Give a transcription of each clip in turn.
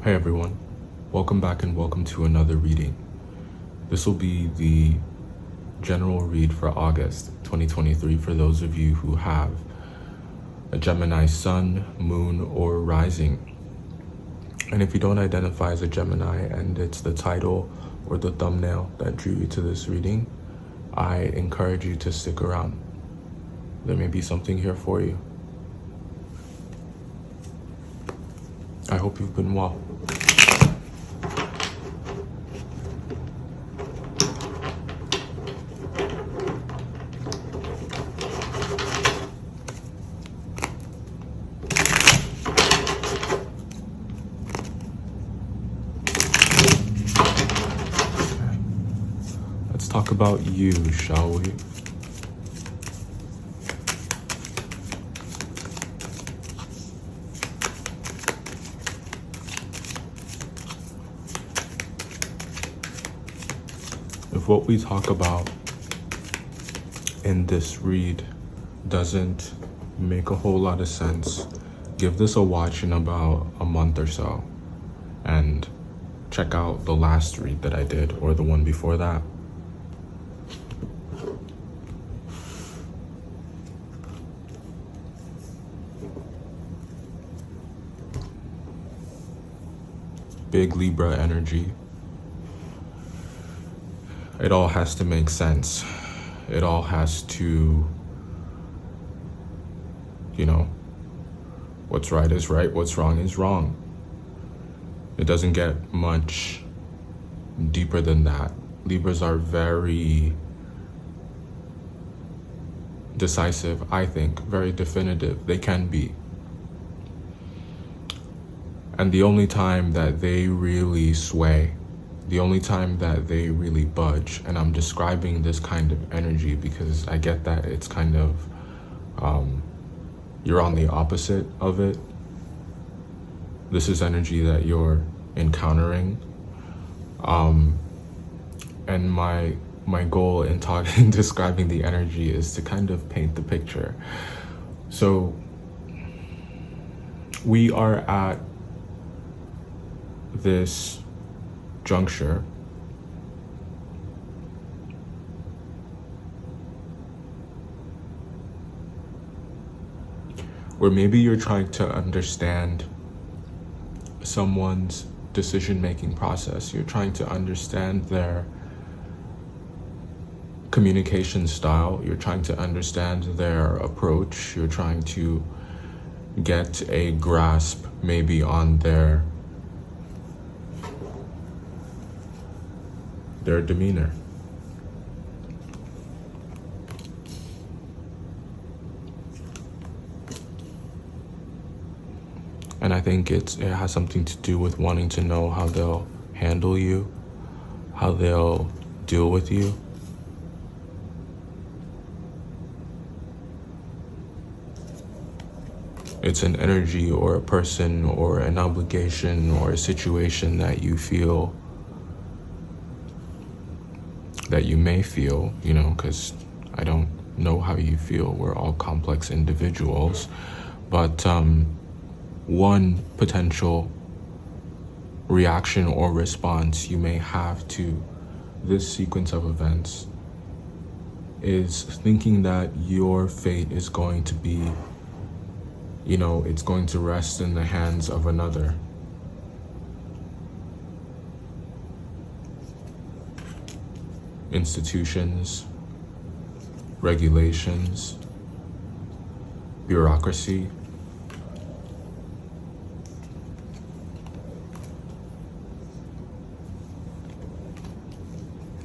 Hey everyone, welcome back and welcome to another reading. This will be the general read for August 2023 for those of you who have a Gemini sun, moon, or rising. And if you don't identify as a Gemini and it's the title or the thumbnail that drew you to this reading, I encourage you to stick around. There may be something here for you. I hope you've been well. Let's talk about you, shall we? If what we talk about in this read doesn't make a whole lot of sense, give this a watch in about a month or so and check out the last read that I did or the one before that. Big Libra energy. It all has to make sense. It all has to, what's right is right, what's wrong is wrong. It doesn't get much deeper than that. Libras are very decisive, I think, very definitive. They can be. And the only time that they really sway, the only time that they really budge, and I'm describing this kind of energy because I get that it's kind of, you're on the opposite of it. This is energy that you're encountering. And my goal in talking, describing the energy is to kind of paint the picture. So we are at this juncture where maybe you're trying to understand someone's decision-making process. You're trying to understand their communication style. You're trying to understand their approach. You're trying to get a grasp maybe on their demeanor. And I think it has something to do with wanting to know how they'll handle you, how they'll deal with you. It's an energy or a person or an obligation or a situation that you feel, that you may feel, because I don't know how you feel. We're all complex individuals. But one potential reaction or response you may have to this sequence of events is thinking that your fate is going to be, it's going to rest in the hands of another. Institutions, regulations, bureaucracy.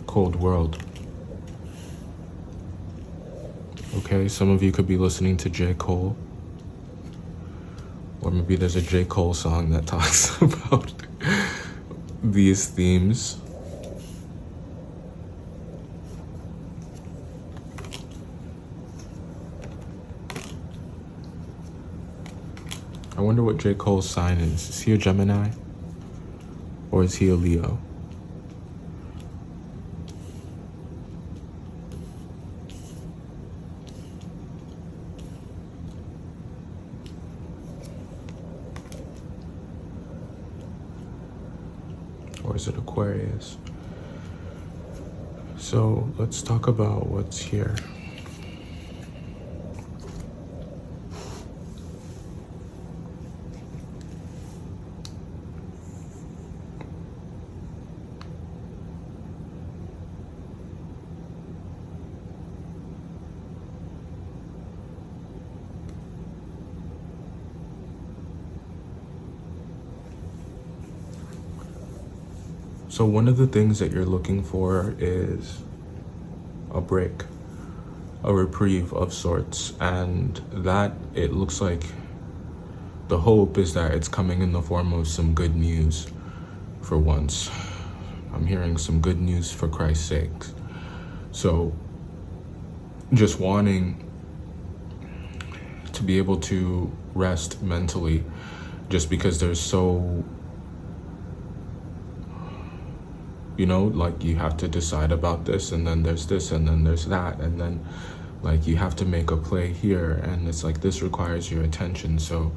Cold world. Okay, some of you could be listening to J. Cole. Or maybe there's a J. Cole song that talks about these themes. I wonder what J. Cole's sign is. Is he a Gemini? Or is he a Leo? Or is it Aquarius? So let's talk about what's here. So one of the things that you're looking for is a break, a reprieve of sorts, and that, it looks like the hope is that it's coming in the form of some good news for once. I'm hearing some good news for Christ's sake. So just wanting to be able to rest mentally, just because there's so, you know, like you have to decide about this, and then there's this, and then there's that, and then like you have to make a play here, and it's like this requires your attention. So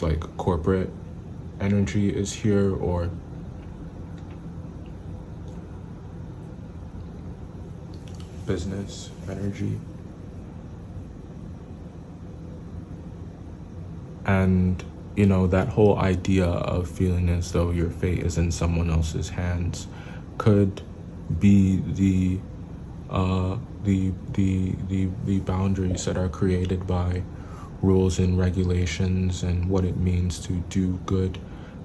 like corporate energy is here, or business energy. And you know, that whole idea of feeling as though your fate is in someone else's hands could be the boundaries that are created by rules and regulations, and what it means to do good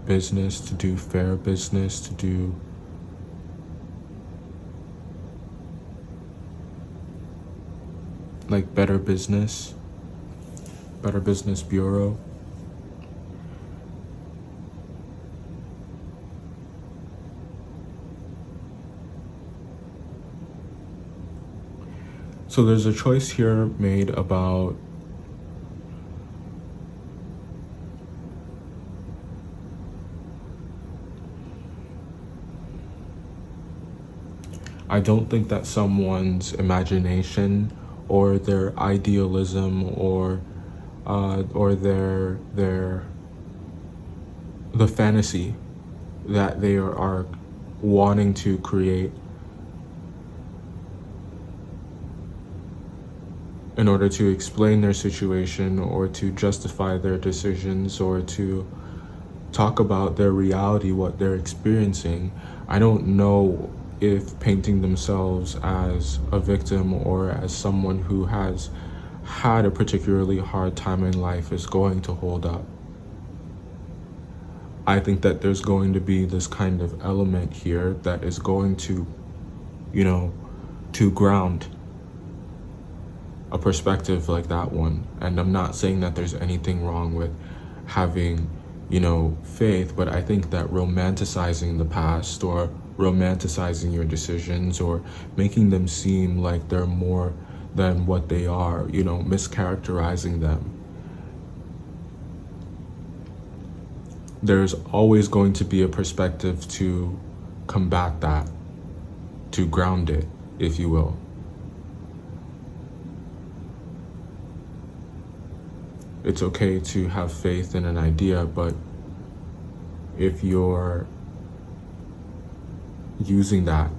business, to do fair business, to do like better business bureau. So there's a choice here made about I don't think that someone's imagination or their idealism or the fantasy that they are wanting to create in order to explain their situation, or to justify their decisions, or to talk about their reality, what they're experiencing. I don't know if painting themselves as a victim or as someone who has had a particularly hard time in life is going to hold up. I think that there's going to be this kind of element here that is going to, you know, to ground a perspective like that one. And I'm not saying that there's anything wrong with having, you know, faith, but I think that romanticizing the past, or romanticizing your decisions, or making them seem like they're more than what they are, you know, mischaracterizing them. There's always going to be a perspective to combat that, to ground it, if you will. It's okay to have faith in an idea, but if you're using that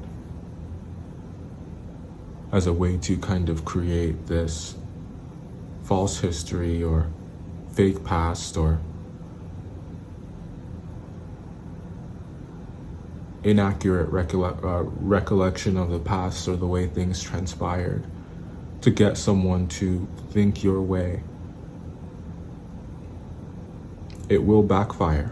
as a way to kind of create this false history or fake past or inaccurate recollection of the past or the way things transpired to get someone to think your way, it will backfire.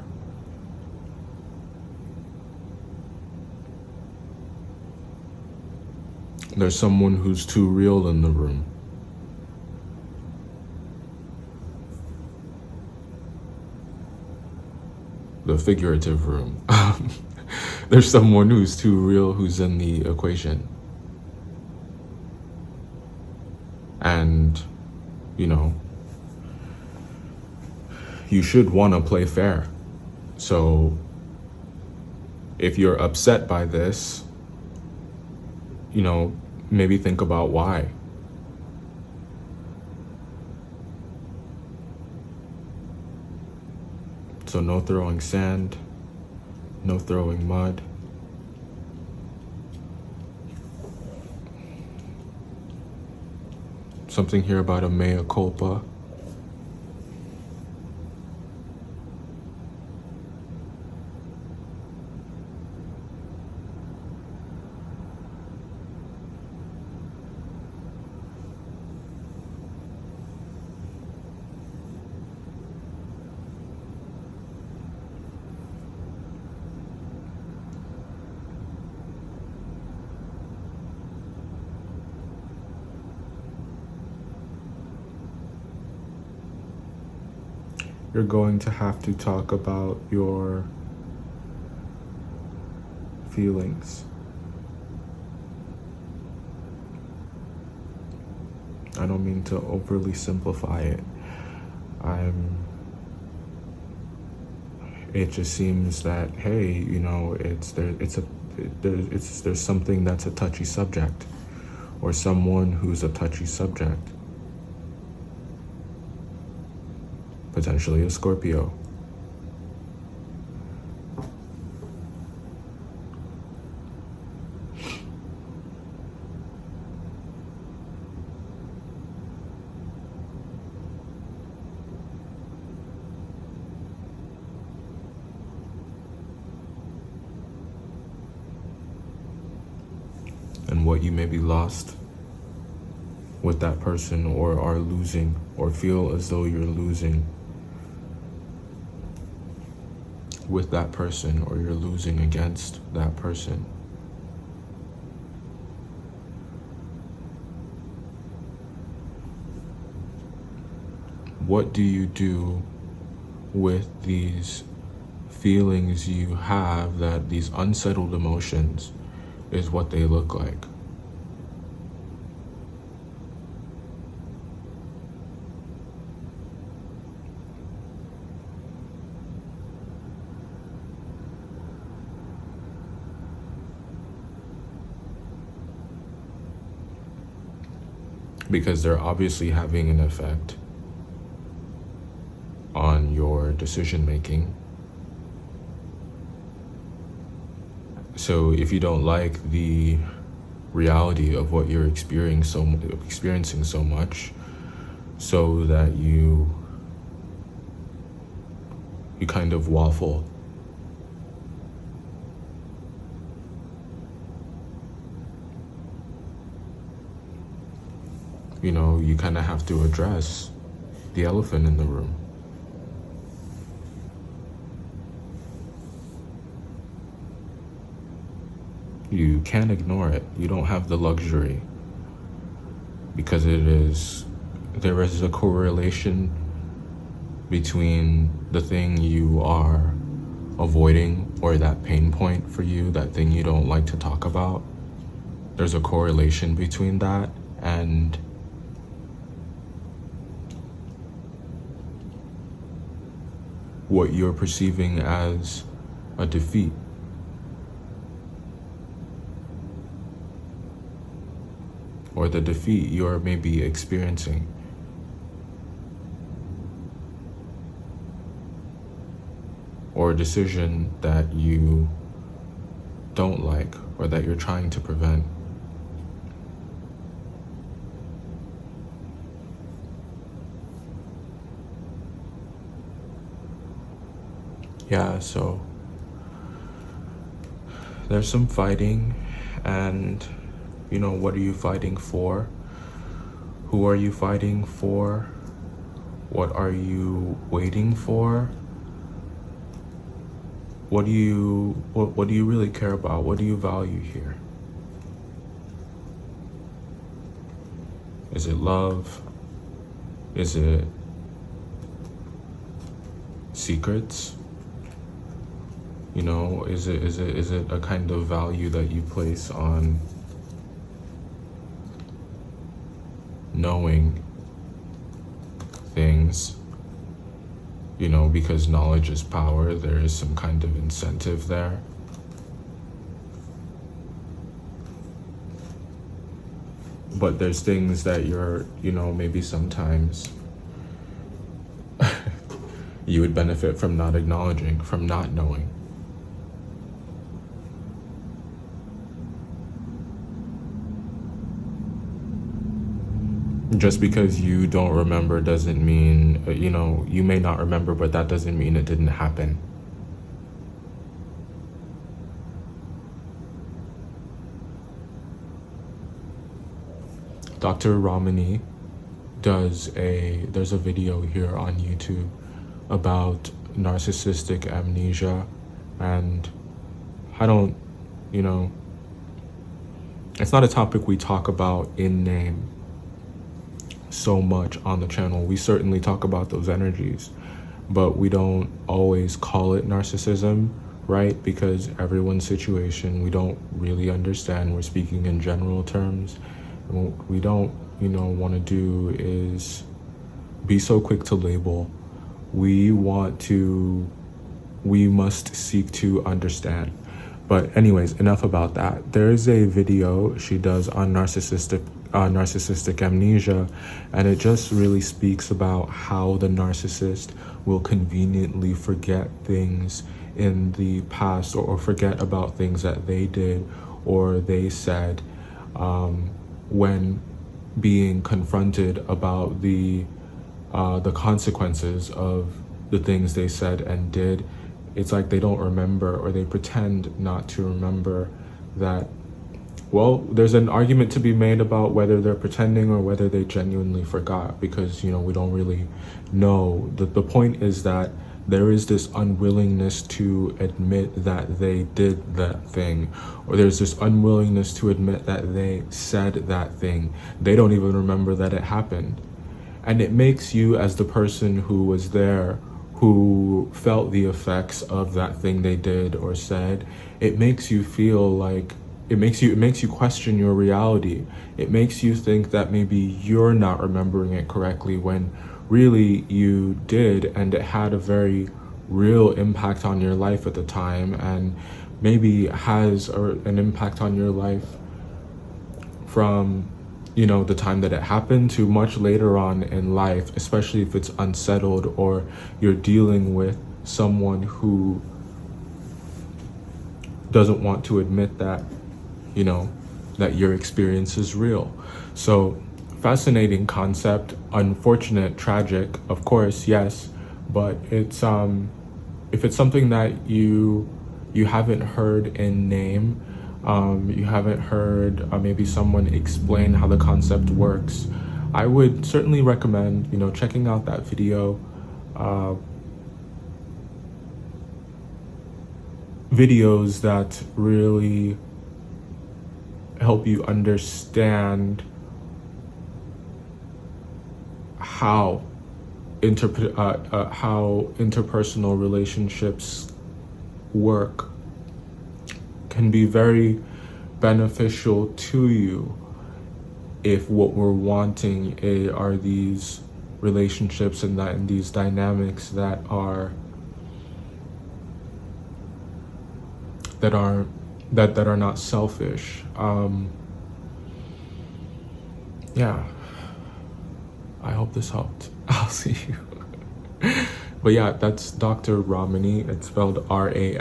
There's someone who's too real in the room. The figurative room. There's someone who's too real who's in the equation. And, you know, you should want to play fair. So if you're upset by this, you know, maybe think about why. So no throwing sand, No throwing mud. Something here about a mea culpa. You're going to have to talk about your feelings. I don't mean to overly simplify it. It just seems that, hey, you know, there's something that's a touchy subject, or someone who's a touchy subject. Potentially a Scorpio. And what you may be lost with that person, or are losing, or feel as though you're losing with that person, or you're losing against that person. What do you do with these feelings you have, that these unsettled emotions is what they look like? Because they're obviously having an effect on your decision making. So if you don't like the reality of what you're experiencing so much, so that you kind of waffle. You know, you kind of have to address the elephant in the room. You can't ignore it. You don't have the luxury, because there is a correlation between the thing you are avoiding, or that pain point for you, that thing you don't like to talk about. There's a correlation between that and what you're perceiving as a defeat. Or the defeat you're maybe experiencing. Or a decision that you don't like, or that you're trying to prevent. Yeah, so there's some fighting, and you know, what are you fighting for? Who are you fighting for? What are you waiting for? What do you really care about? What do you value here? Is it love? Is it secrets? You know, is it a kind of value that you place on knowing things? You know, because knowledge is power, there is some kind of incentive there. But there's things that you're, you know, maybe sometimes you would benefit from not acknowledging, from not knowing. Just because you don't remember doesn't mean, you may not remember, but that doesn't mean it didn't happen. Dr. Ramani there's a video here on YouTube about narcissistic amnesia, and I don't, it's not a topic we talk about in name so much on the channel. We certainly talk about those energies, but we don't always call it narcissism, right? Because everyone's situation, we don't really understand. We're speaking in general terms. And what we don't, want to do is be so quick to label. We must seek to understand. But anyways, enough about that. There is a video she does on narcissistic amnesia, and it just really speaks about how the narcissist will conveniently forget things in the past, or forget about things that they did or they said when being confronted about the consequences of the things they said and did. It's like they don't remember, or they pretend not to remember that. Well, there's an argument to be made about whether they're pretending or whether they genuinely forgot, because, we don't really know. The point is that there is this unwillingness to admit that they did that thing, or there's this unwillingness to admit that they said that thing. They don't even remember that it happened. And it makes you, as the person who was there, who felt the effects of that thing they did or said, it makes you feel like, it makes you question your reality. It makes you think that maybe you're not remembering it correctly, when really you did, and it had a very real impact on your life at the time, and maybe has an impact on your life from the time that it happened to much later on in life, especially if it's unsettled, or you're dealing with someone who doesn't want to admit that that your experience is real. So fascinating concept, unfortunate, tragic, of course, yes, but it's if it's something that you haven't heard in name, you haven't heard maybe someone explain how the concept works, I would certainly recommend checking out that video. Videos that really help you understand how interpersonal relationships work, can be very beneficial to you if what we're wanting are these relationships and these dynamics that are not selfish. Yeah, I hope this helped. I'll see you. But yeah, that's Dr. Ramani. It's spelled Ramani.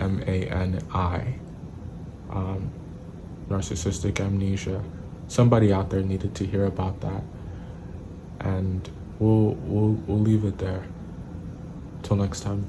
Narcissistic amnesia. Somebody out there needed to hear about that, and we'll leave it there. Till next time.